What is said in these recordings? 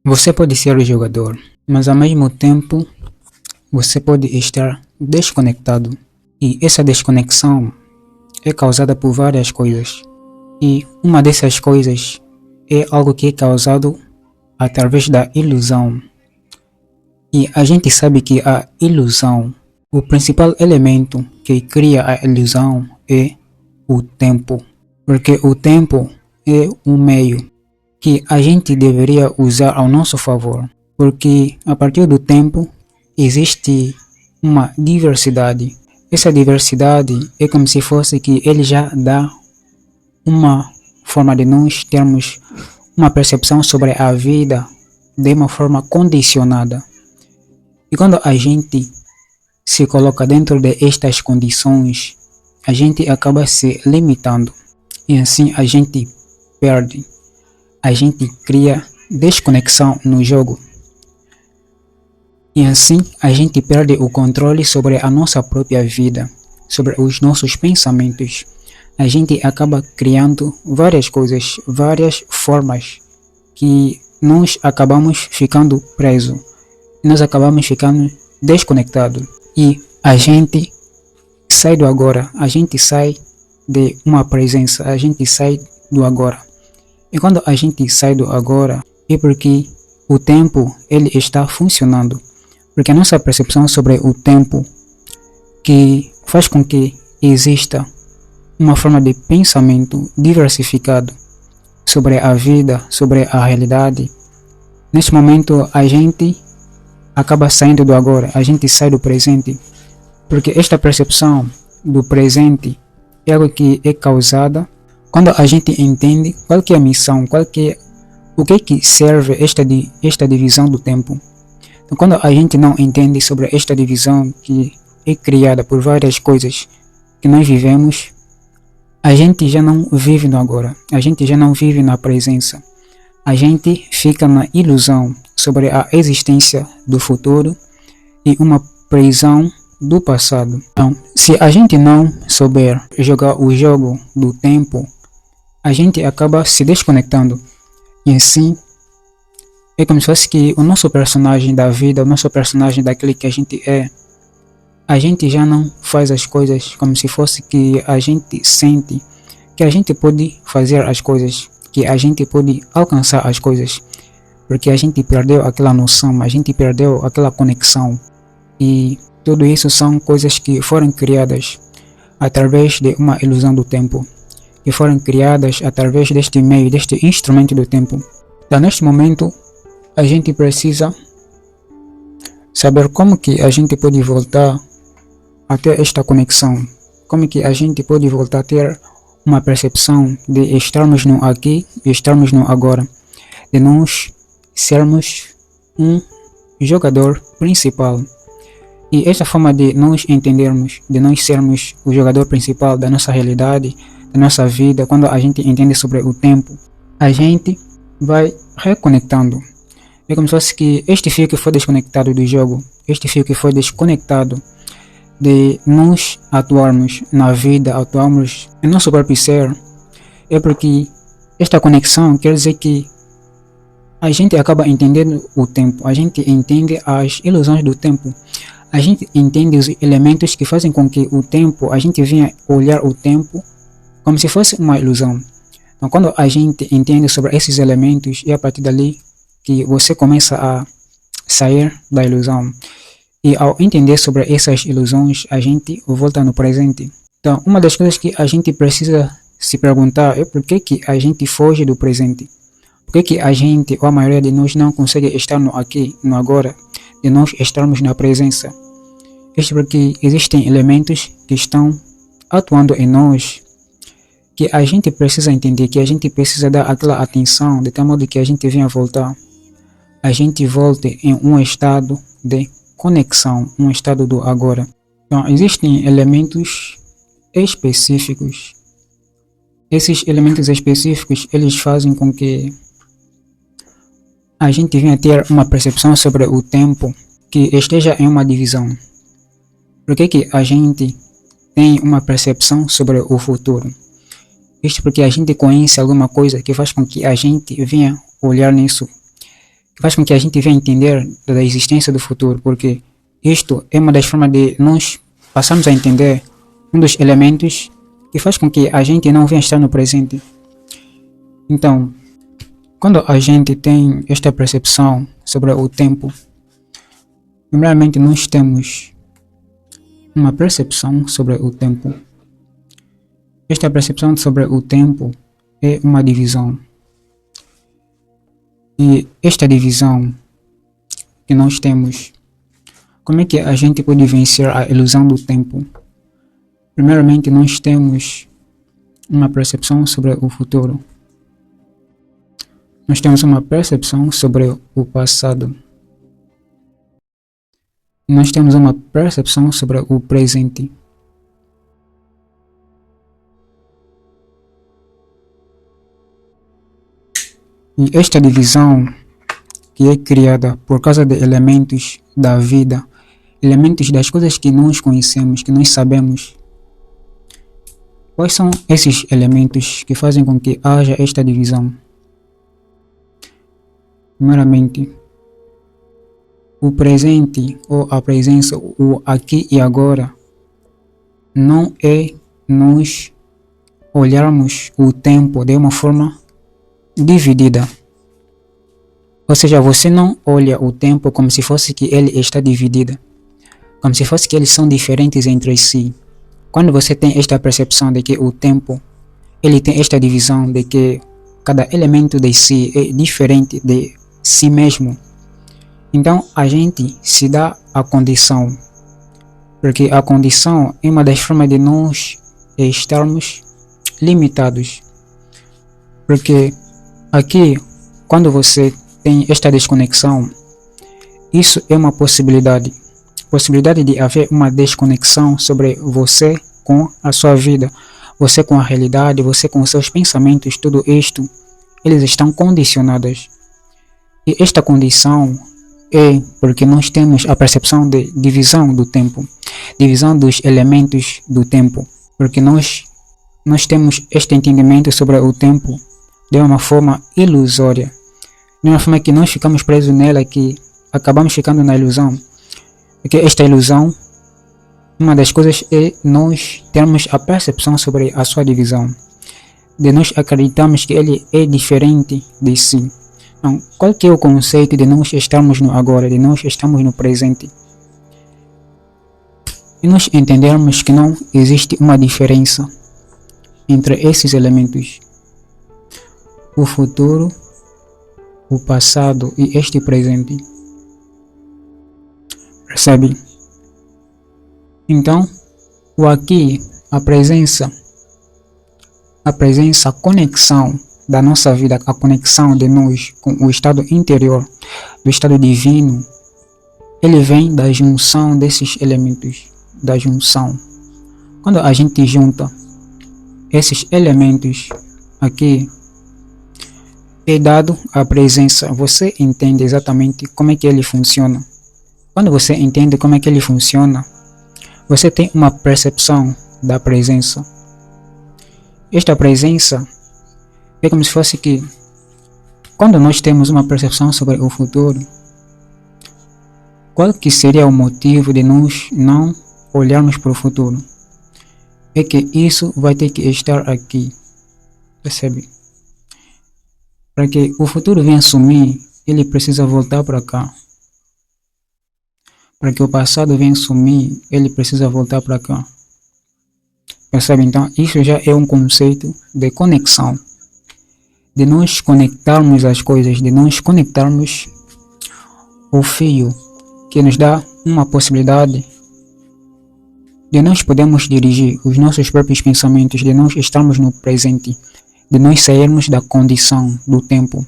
Você pode ser o jogador, mas ao mesmo tempo você pode estar desconectado. E essa desconexão é causada por várias coisas. E uma dessas coisas é algo que é causado através da ilusão. E a gente sabe que a ilusão, o principal elemento que cria a ilusão é o tempo. Porque o tempo é um meio que a gente deveria usar ao nosso favor. Porque a partir do tempo existe uma diversidade. Essa diversidade é como se fosse que ele já dá uma forma de nós termos uma percepção sobre a vida de uma forma condicionada. E quando a gente se coloca dentro de estas condições, a gente acaba se limitando. E assim a gente perde. A gente cria desconexão no jogo. E assim a gente perde o controle sobre a nossa própria vida, sobre os nossos pensamentos. A gente acaba criando várias coisas, várias formas que nós acabamos ficando presos. Nós acabamos ficando desconectados. E a gente sai do agora, a gente sai de uma presença, a gente sai do agora. E quando a gente sai do agora é porque o tempo ele está funcionando. Porque a nossa percepção sobre o tempo que faz com que exista uma forma de pensamento diversificado sobre a vida, sobre a realidade. Neste momento a gente acaba saindo do agora, a gente sai do presente. Porque esta percepção do presente é algo que é causada quando a gente entende qual que é a missão, o que serve esta divisão do tempo. Então, quando a gente não entende sobre esta divisão que é criada por várias coisas que nós vivemos, a gente já não vive no agora, a gente já não vive na presença. A gente fica na ilusão sobre a existência do futuro e uma prisão do passado. Então, se a gente não souber jogar o jogo do tempo, a gente acaba se desconectando. E assim, é como se fosse que o nosso personagem da vida, o nosso personagem daquele que a gente é, a gente já não faz as coisas como se fosse que a gente sente que a gente pode fazer as coisas, que a gente pode alcançar as coisas, porque a gente perdeu aquela noção, a gente perdeu aquela conexão. E tudo isso são coisas que foram criadas através de uma ilusão do tempo, que foram criadas através deste meio, deste instrumento do tempo. Então, neste momento, a gente precisa saber como que a gente pode voltar a ter esta conexão, como que a gente pode voltar a ter uma percepção de estarmos no aqui e estarmos no agora, de nós sermos um jogador principal. E esta forma de nós entendermos, de nós sermos o jogador principal da nossa realidade, da nossa vida, quando a gente entende sobre o tempo, a gente vai reconectando. É como se fosse que este fio que foi desconectado do jogo, este fio que foi desconectado de nós atuarmos na vida, atuarmos em nosso próprio ser, é porque esta conexão quer dizer que a gente acaba entendendo o tempo, a gente entende as ilusões do tempo, a gente entende os elementos que fazem com que o tempo, a gente venha olhar o tempo como se fosse uma ilusão. Então, quando a gente entende sobre esses elementos, é a partir dali que você começa a sair da ilusão. E ao entender sobre essas ilusões, a gente volta no presente. Então, uma das coisas que a gente precisa se perguntar é por que a gente foge do presente. Por que a gente, ou a maioria de nós, não consegue estar no aqui, no agora, de nós estarmos na presença. Isto porque existem elementos que estão atuando em nós, que a gente precisa entender, que a gente precisa dar aquela atenção, de tal modo que a gente venha voltar. A gente volte em um estado de conexão, um estado do agora. Então, existem elementos específicos. Esses elementos específicos, eles fazem com que a gente venha ter uma percepção sobre o tempo que esteja em uma divisão. Por que a gente tem uma percepção sobre o futuro? Isto porque a gente conhece alguma coisa que faz com que a gente venha olhar nisso, que faz com que a gente venha entender da existência do futuro, porque isto é uma das formas de nós passarmos a entender um dos elementos que faz com que a gente não venha estar no presente. Então, quando a gente tem esta percepção sobre o tempo, primeiramente nós temos uma percepção sobre o tempo. Esta percepção sobre o tempo é uma divisão. E esta divisão que nós temos, como é que a gente pode vencer a ilusão do tempo? Primeiramente, nós temos uma percepção sobre o futuro. Nós temos uma percepção sobre o passado. Nós temos uma percepção sobre o presente. E esta divisão, que é criada por causa de elementos da vida, elementos das coisas que nós conhecemos, que nós sabemos. Quais são esses elementos que fazem com que haja esta divisão? Primeiramente, o presente ou a presença, o aqui e agora, não é nós olharmos o tempo de uma forma dividida. Ou seja, você não olha o tempo como se fosse que ele está dividido, como se fosse que eles são diferentes entre si. Quando você tem esta percepção de que o tempo, ele tem esta divisão de que cada elemento de si é diferente de si mesmo, então a gente se dá a condição, porque a condição é uma das formas de nós estarmos limitados. Porque aqui, quando você tem esta desconexão, isso é uma possibilidade de haver uma desconexão sobre você com a sua vida, você com a realidade, você com os seus pensamentos, tudo isto, eles estão condicionados. E esta condição é porque nós temos a percepção de divisão do tempo, divisão dos elementos do tempo, porque nós temos este entendimento sobre o tempo de uma forma ilusória, de uma forma que nós ficamos presos nela, que acabamos ficando na ilusão. Porque esta ilusão, uma das coisas é nós termos a percepção sobre a sua divisão, de nós acreditarmos que ele é diferente de si. Então, qual que é o conceito de nós estarmos no agora, de nós estarmos no presente? E nós entendermos que não existe uma diferença entre esses elementos. O futuro, o passado e este presente. Percebe? Então, o aqui, a presença, a conexão da nossa vida, a conexão de nós com o estado interior, do estado divino, ele vem da junção desses elementos, da junção. Quando a gente junta esses elementos aqui, é dado a presença, você entende exatamente como é que ele funciona. Quando você entende como é que ele funciona, você tem uma percepção da presença. Esta presença é como se fosse que, quando nós temos uma percepção sobre o futuro, qual que seria o motivo de nós não olharmos para o futuro? É que isso vai ter que estar aqui, percebe? Para que o futuro venha sumir, ele precisa voltar para cá. Para que o passado venha sumir, ele precisa voltar para cá. Percebe? Então, isso já é um conceito de conexão. De nós conectarmos as coisas, de nós conectarmos o fio que nos dá uma possibilidade de nós podermos dirigir os nossos próprios pensamentos, de nós estarmos no presente, de nós sairmos da condição do tempo,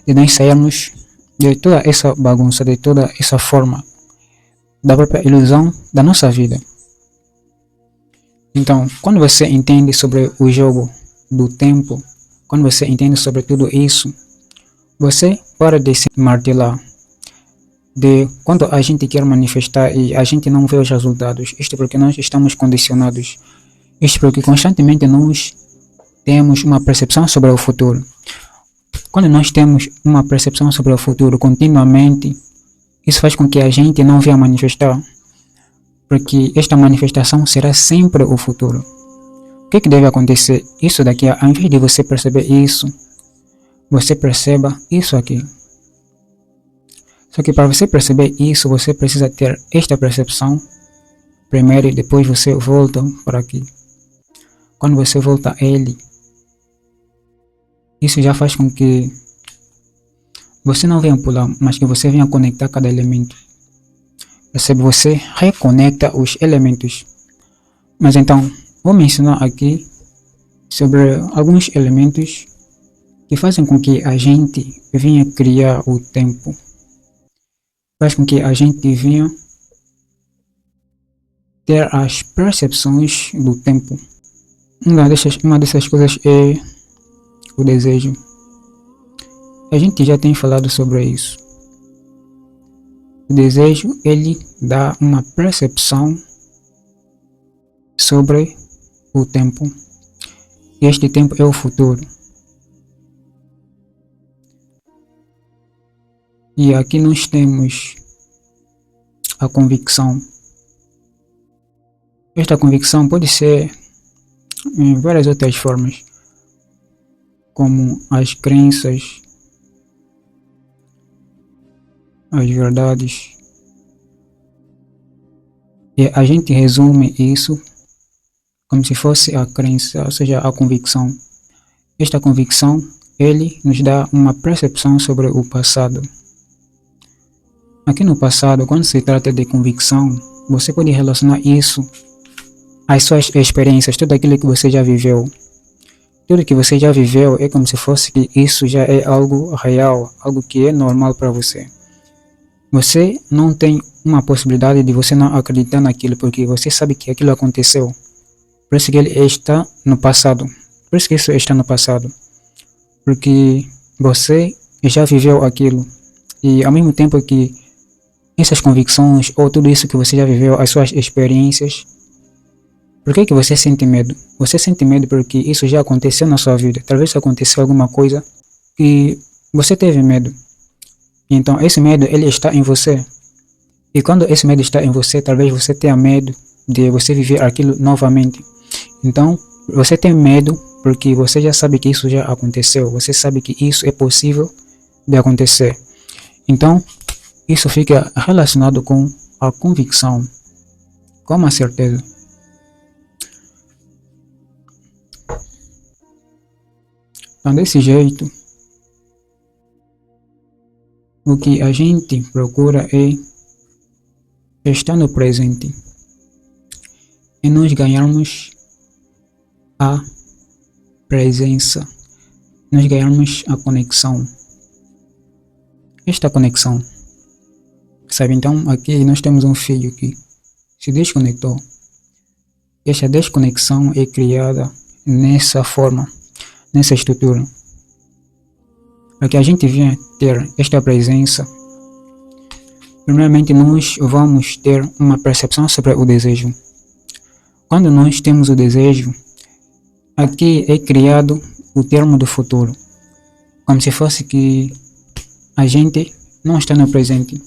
de nós sairmos de toda essa bagunça, de toda essa forma da própria ilusão da nossa vida. Então, quando você entende sobre o jogo do tempo, quando você entende sobre tudo isso, você para de se martelar de quando a gente quer manifestar e a gente não vê os resultados. Isto porque nós estamos condicionados. Isto porque constantemente nós temos uma percepção sobre o futuro. Quando nós temos uma percepção sobre o futuro continuamente, isso faz com que a gente não venha manifestar, porque esta manifestação será sempre o futuro. O que deve acontecer? Isso daqui, ao invés de você perceber isso, você perceba isso aqui. Só que para você perceber isso, você precisa ter esta percepção primeiro e depois você volta para aqui. Quando você volta a ele, isso já faz com que você não venha pular, mas que você venha conectar cada elemento. Percebe? Você reconecta os elementos. Mas então, vou mencionar aqui sobre alguns elementos que fazem com que a gente venha criar o tempo. Faz com que a gente venha ter as percepções do tempo. Uma dessas coisas é o desejo. A gente já tem falado sobre isso. O desejo, ele dá uma percepção sobre o tempo. E este tempo é o futuro. E aqui nós temos a convicção. Esta convicção pode ser em várias outras formas, como as crenças, as verdades. E a gente resume isso como se fosse a crença, ou seja, a convicção. Esta convicção, ele nos dá uma percepção sobre o passado. Aqui no passado, quando se trata de convicção, você pode relacionar isso às suas experiências, tudo aquilo que você já viveu. Tudo que você já viveu é como se fosse que isso já é algo real, algo que é normal para você. Você não tem uma possibilidade de você não acreditar naquilo, porque você sabe que aquilo aconteceu. Por isso que ele está no passado. Por isso que isso está no passado. Porque você já viveu aquilo. E ao mesmo tempo que essas convicções, ou tudo isso que você já viveu, as suas experiências, por que você sente medo? Você sente medo porque isso já aconteceu na sua vida. Talvez aconteceu alguma coisa que você teve medo. Então esse medo, ele está em você. E quando esse medo está em você, talvez você tenha medo de você viver aquilo novamente. Então você tem medo porque você já sabe que isso já aconteceu. Você sabe que isso é possível de acontecer. Então isso fica relacionado com a convicção, com a certeza. Então, desse jeito, o que a gente procura é estar no presente e nós ganharmos a presença, nós ganharmos a conexão. Esta conexão, sabe? Então, aqui nós temos um fio que se desconectou. Esta desconexão é criada nessa forma, nessa estrutura. Para que a gente venha ter esta presença, primeiramente nós vamos ter uma percepção sobre o desejo. Quando nós temos o desejo, aqui é criado o termo do futuro, como se fosse que a gente não está no presente.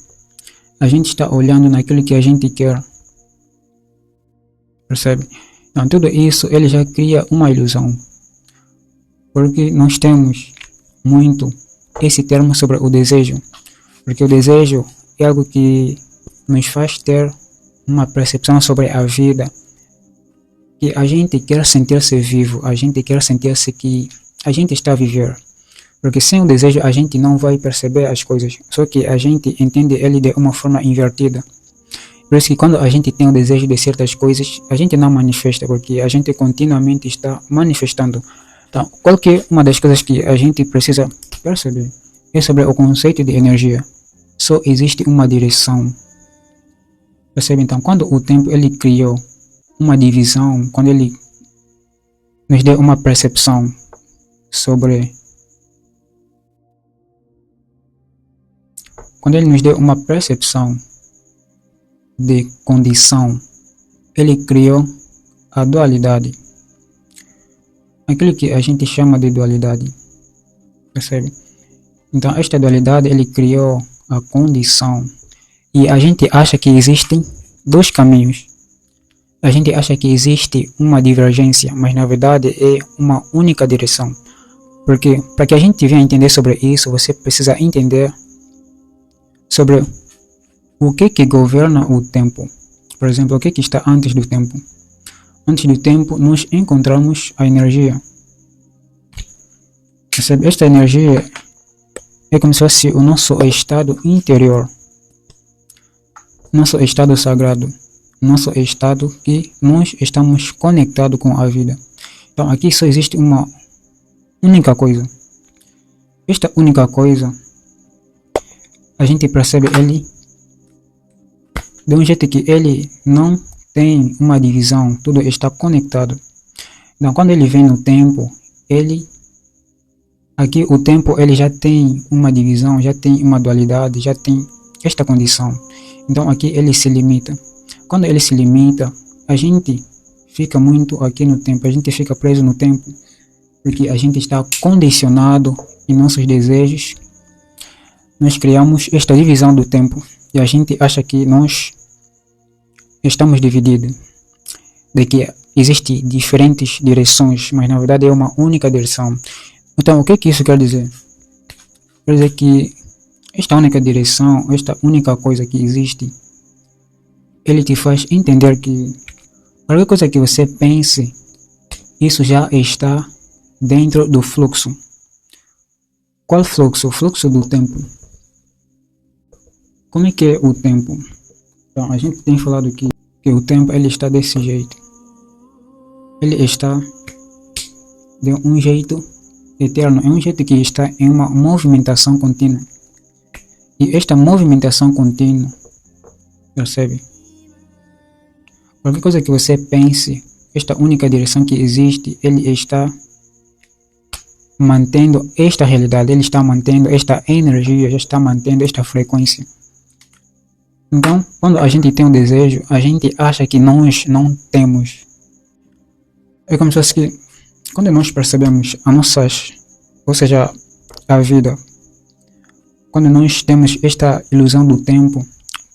A gente está olhando naquilo que a gente quer. Percebe? Então tudo isso ele já cria uma ilusão. Porque nós temos muito esse termo sobre o desejo. Porque o desejo é algo que nos faz ter uma percepção sobre a vida. Que a gente quer sentir-se vivo, a gente quer sentir-se que a gente está a viver. Porque sem o desejo a gente não vai perceber as coisas. Só que a gente entende ele de uma forma invertida. Por isso que quando a gente tem o desejo de certas coisas, a gente não manifesta, porque a gente continuamente está manifestando. Então, qualquer uma das coisas que a gente precisa perceber é sobre o conceito de energia. Só existe uma direção. Percebe? Então, quando o tempo ele criou uma divisão, quando ele nos deu uma percepção sobre... Quando ele nos deu uma percepção de condição, ele criou a dualidade. Aquilo que a gente chama de dualidade, percebe? Então, esta dualidade, ele criou a condição. E a gente acha que existem dois caminhos. A gente acha que existe uma divergência, mas na verdade é uma única direção. Porque para que a gente venha entender sobre isso, você precisa entender sobre o que governa o tempo. Por exemplo, o que está antes do tempo. Antes do tempo, nós encontramos a energia. Percebe? Esta energia é como se fosse o nosso estado interior, nosso estado sagrado, nosso estado que nós estamos conectados com a vida. Então aqui só existe uma única coisa. Esta única coisa, a gente percebe ele de um jeito que ele não tem uma divisão, tudo está conectado. Então quando ele vem no tempo, aqui o tempo ele já tem uma divisão, já tem uma dualidade, já tem esta condição. Então aqui ele se limita. Quando ele se limita, a gente fica muito aqui no tempo, a gente fica preso no tempo, porque a gente está condicionado em nossos desejos. Nós criamos esta divisão do tempo e a gente acha que nós estamos divididos, de que existem diferentes direções, mas na verdade é uma única direção. Então o que isso quer dizer? Quer dizer que esta única direção, esta única coisa que existe, ele te faz entender que qualquer coisa que você pense, isso já está dentro do fluxo. Qual fluxo? O fluxo do tempo. Como é que é o tempo? Então, a gente tem falado que o tempo ele está desse jeito. Ele está de um jeito eterno, é um jeito que está em uma movimentação contínua. E esta movimentação contínua, percebe? Qualquer coisa que você pense, esta única direção que existe, ele está mantendo esta realidade, ele está mantendo esta energia, já está mantendo esta frequência. Então, quando a gente tem um desejo, a gente acha que nós não temos. É como se fosse que, quando nós percebemos ou seja, a vida, quando nós temos esta ilusão do tempo,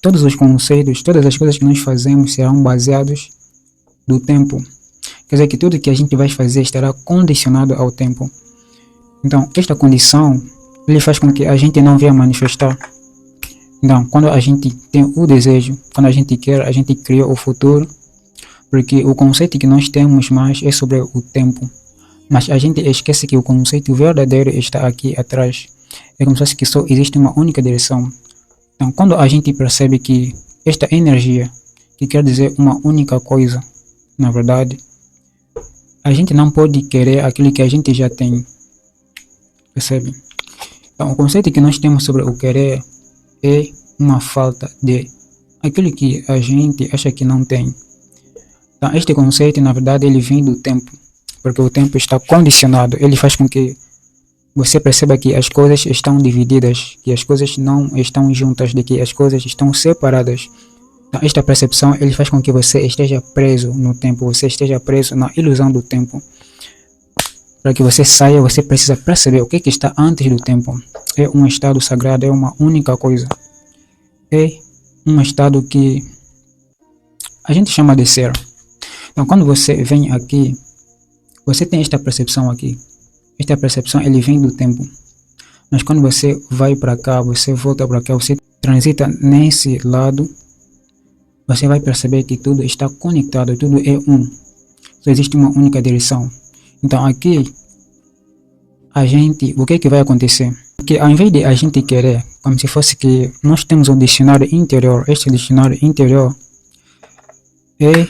todos os conceitos, todas as coisas que nós fazemos serão baseados no tempo. Quer dizer que tudo que a gente vai fazer estará condicionado ao tempo. Então, esta condição, ele faz com que a gente não venha manifestar. Então, quando a gente tem o desejo, quando a gente quer, a gente cria o futuro, porque o conceito que nós temos mais é sobre o tempo. Mas a gente esquece que o conceito verdadeiro está aqui atrás. É como se fosse que só existe uma única direção. Então, quando a gente percebe que esta energia, que quer dizer uma única coisa, na verdade, a gente não pode querer aquilo que a gente já tem. Percebe? Então, o conceito que nós temos sobre o querer é uma falta de aquilo que a gente acha que não tem. Então, este conceito, na verdade, ele vem do tempo, porque o tempo está condicionado. Ele faz com que você perceba que as coisas estão divididas, que as coisas não estão juntas, de que as coisas estão separadas. Então, esta percepção, ele faz com que você esteja preso no tempo, você esteja preso na ilusão do tempo. Para que você saia, você precisa perceber o que está antes do tempo. É um estado sagrado, é uma única coisa. É um estado que a gente chama de ser. Então, quando você vem aqui, você tem esta percepção aqui. Esta percepção, ele vem do tempo. Mas quando você vai para cá, você volta para cá, você transita nesse lado, você vai perceber que tudo está conectado, tudo é um. Só existe uma única direção. Então aqui, o que vai acontecer? Que ao invés de a gente querer, como se fosse que nós temos um dicionário interior, este dicionário interior é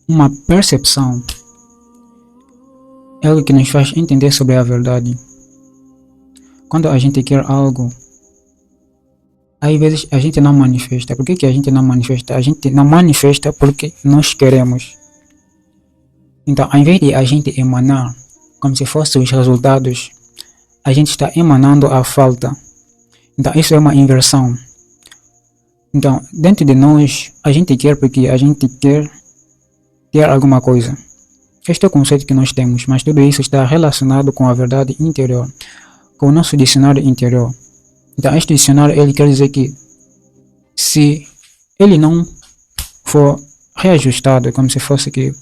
uma percepção, é algo que nos faz entender sobre a verdade. Quando a gente quer algo, às vezes a gente não manifesta. Por que a gente não manifesta? A gente não manifesta porque nós queremos. Então, ao invés de a gente emanar como se fossem os resultados, a gente está emanando a falta. Então, isso é uma inversão. Então, dentro de nós, a gente quer porque a gente quer ter alguma coisa. Este é o conceito que nós temos, mas tudo isso está relacionado com a verdade interior. com o nosso dicionário interior. Então, este dicionário ele quer dizer que se ele não for reajustado, é como se fosse que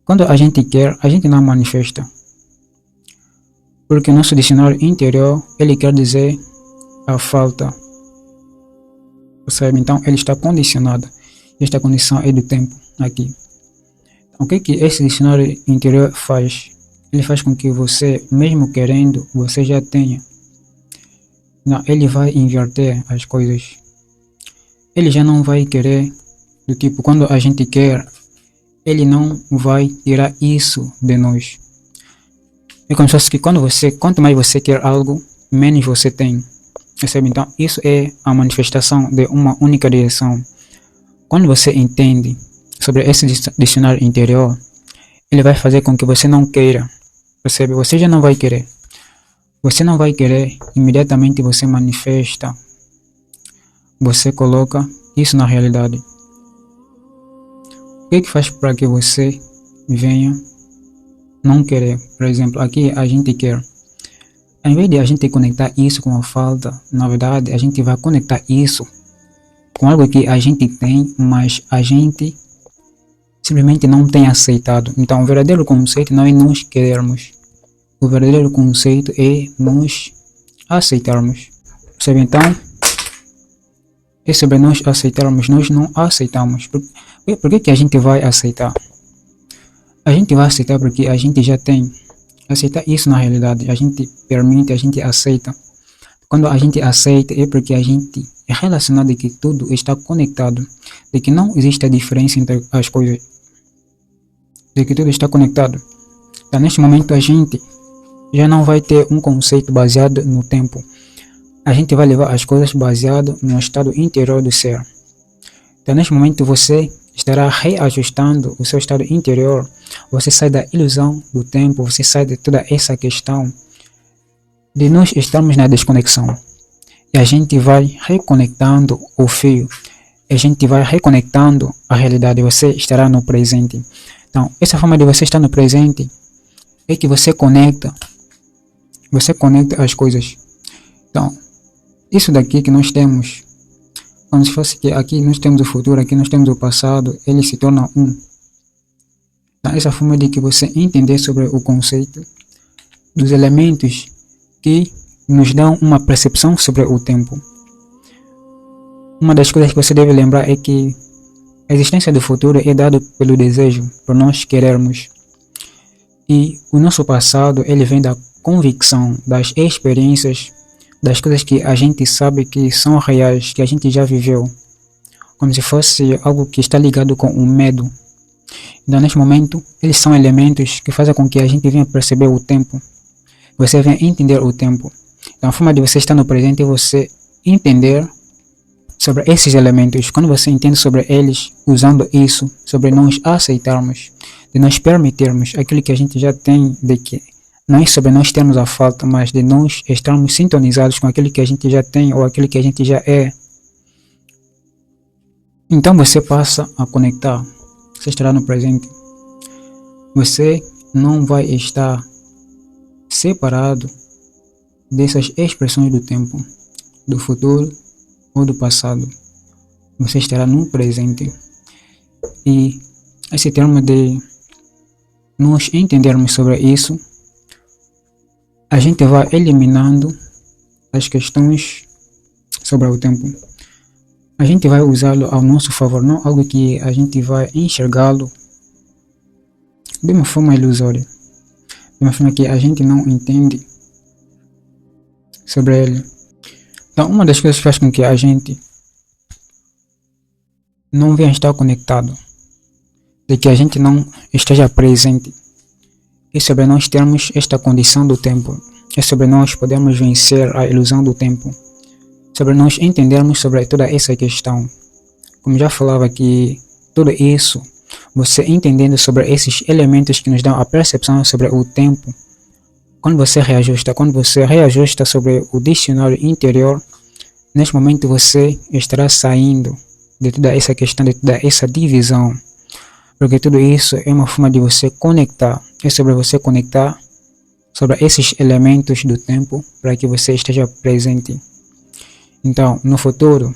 quando a gente quer, a gente não manifesta. Porque o nosso dicionário interior, ele quer dizer a falta. Percebe? Então, ele está condicionado. Esta condição é do tempo aqui. Então, o que esse dicionário interior faz? Ele faz com que você, mesmo querendo, você já tenha. Não, ele vai inverter as coisas. Ele já não vai querer, do tipo, quando a gente quer, ele não vai tirar isso de nós. É como se fosse que quanto mais você quer algo, menos você tem. Percebe? Então, isso é a manifestação de uma única direção. Quando você entende sobre esse dicionário interior, ele vai fazer com que você não queira. Percebe? Você já não vai querer. Você não vai querer, imediatamente você manifesta. Você coloca isso na realidade. O que faz para que você venha não querer? Por exemplo, aqui a gente quer. Ao invés de a gente conectar isso com a falta, na verdade, a gente vai conectar isso com algo que a gente tem, mas a gente simplesmente não tem aceitado. Então, o verdadeiro conceito não é nós querermos. O verdadeiro conceito é nós aceitarmos. Percebe? Então, é sobre nós aceitarmos, nós não aceitamos. Por que a gente vai aceitar? A gente vai aceitar porque a gente já tem. Aceitar isso na realidade, a gente permite, a gente aceita. Quando a gente aceita é porque a gente é relacionado de que tudo está conectado, de que não existe a diferença entre as coisas, de que tudo está conectado. Então, neste momento a gente já não vai ter um conceito baseado no tempo. A gente vai levar as coisas baseado no estado interior do ser. Então, neste momento você estará reajustando o seu estado interior. Você sai da ilusão do tempo, você sai de toda essa questão de nós estarmos na desconexão. E a gente vai reconectando o fio. A gente vai reconectando a realidade. Você estará no presente. Então, essa forma de você estar no presente é que você conecta as coisas. Então, isso daqui que nós temos, como se fosse que aqui nós temos o futuro, aqui nós temos o passado, ele se torna um. Então, essa forma de que você entender sobre o conceito dos elementos que nos dão uma percepção sobre o tempo. Uma das coisas que você deve lembrar é que a existência do futuro é dada pelo desejo, por nós querermos. E o nosso passado, ele vem da convicção, das experiências, das coisas que a gente sabe que são reais, que a gente já viveu. Como se fosse algo que está ligado com o medo. Então, neste momento, eles são elementos que fazem com que a gente venha perceber o tempo. Você venha entender o tempo. Então, a forma de você estar no presente é você entender sobre esses elementos. Quando você entende sobre eles, usando isso, sobre nós aceitarmos, de nós permitirmos aquilo que a gente já tem, de que não é sobre nós termos a falta, mas de nós estarmos sintonizados com aquilo que a gente já tem ou aquilo que a gente já é. Então você passa a conectar. Você estará no presente. Você não vai estar separado dessas expressões do tempo, do futuro ou do passado. Você estará no presente. E esse termo de nós entendermos sobre isso, a gente vai eliminando as questões sobre o tempo. A gente vai usá-lo ao nosso favor, não algo que a gente vai enxergá-lo de uma forma ilusória, de uma forma que a gente não entende sobre ele. Então, uma das coisas que faz com que a gente não venha estar conectado, de que a gente não esteja presente, é sobre nós termos esta condição do tempo, é sobre nós podermos vencer a ilusão do tempo, sobre nós entendermos sobre toda essa questão. Como já falava aqui, tudo isso, você entendendo sobre esses elementos que nos dão a percepção sobre o tempo, quando você reajusta sobre o dicionário interior, neste momento você estará saindo de toda essa questão, de toda essa divisão, porque tudo isso é uma forma de você conectar, é sobre você conectar sobre esses elementos do tempo para que você esteja presente. Então, no futuro,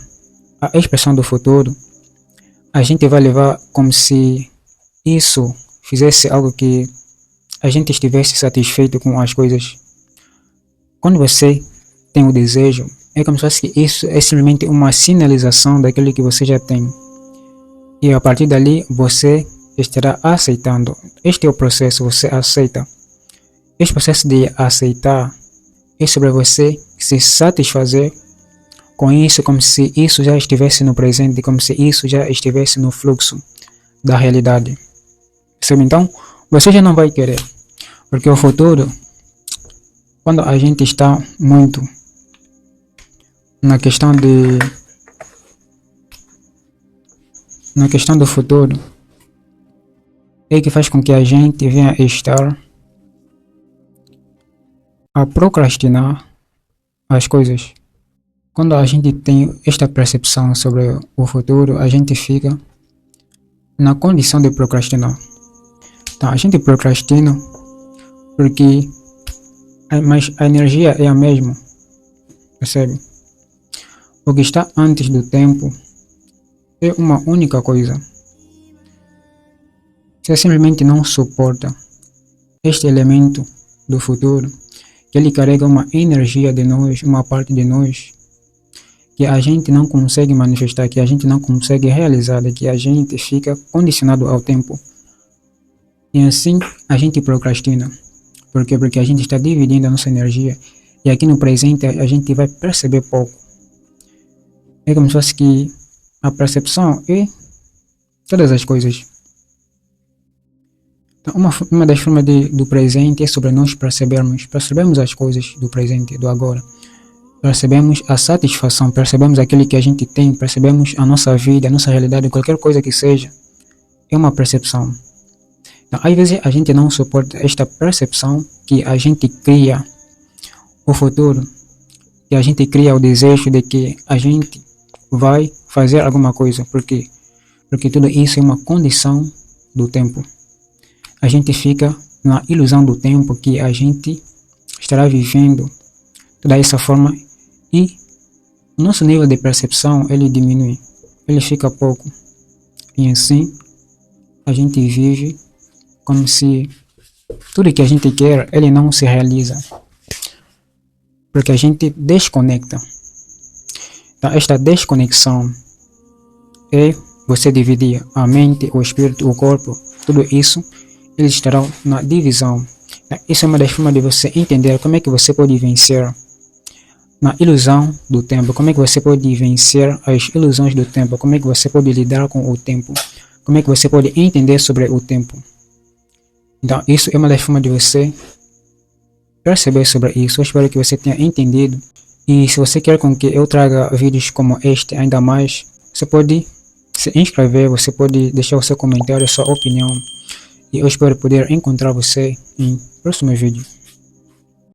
a expressão do futuro, a gente vai levar como se isso fizesse algo que a gente estivesse satisfeito com as coisas. Quando você tem o desejo, é como se fosse que isso é simplesmente uma sinalização daquilo que você já tem. E a partir dali, você estará aceitando. Este é o processo, você aceita. Este processo de aceitar é sobre você se satisfazer com isso, como se isso já estivesse no presente, como se isso já estivesse no fluxo da realidade. Percebe? Então, você já não vai querer. Porque o futuro, quando a gente está muito na questão do futuro, é que faz com que a gente venha estar a procrastinar as coisas. Quando a gente tem esta percepção sobre o futuro, a gente fica na condição de procrastinar. Então, a gente procrastina porque mas a energia é a mesma, percebe? O que está antes do tempo é uma única coisa. Você simplesmente não suporta este elemento do futuro, que ele carrega uma energia de nós, uma parte de nós, que a gente não consegue manifestar, que a gente não consegue realizar, que a gente fica condicionado ao tempo. E assim a gente procrastina. Por quê? Porque a gente está dividindo a nossa energia e aqui no presente a gente vai perceber pouco. É como se fosse que a percepção é todas as coisas. Então, uma das formas do presente é sobre nós percebemos as coisas do presente, do agora. Percebemos a satisfação, percebemos aquilo que a gente tem, percebemos a nossa vida, a nossa realidade, qualquer coisa que seja. É uma percepção. Então, às vezes a gente não suporta esta percepção que a gente cria o futuro, que a gente cria o desejo de que a gente vai fazer alguma coisa. Por quê? Porque tudo isso é uma condição do tempo. A gente fica na ilusão do tempo que a gente estará vivendo toda essa forma e o nosso nível de percepção ele diminui, ele fica pouco. E assim a gente vive como se tudo que a gente quer, ele não se realiza. Porque a gente desconecta. Então, esta desconexão é você dividir a mente, o espírito, o corpo, tudo isso, eles estarão na divisão. Isso é uma das formas de você entender como é que você pode vencer na ilusão do tempo, como é que você pode vencer as ilusões do tempo, como é que você pode lidar com o tempo, como é que você pode entender sobre o tempo. Então, isso é uma das formas de você perceber sobre isso. Eu espero que você tenha entendido. E se você quer com que eu traga vídeos como este ainda mais, você pode se inscrever, você pode deixar o seu comentário, a sua opinião. E eu espero poder encontrar você em próximo vídeo.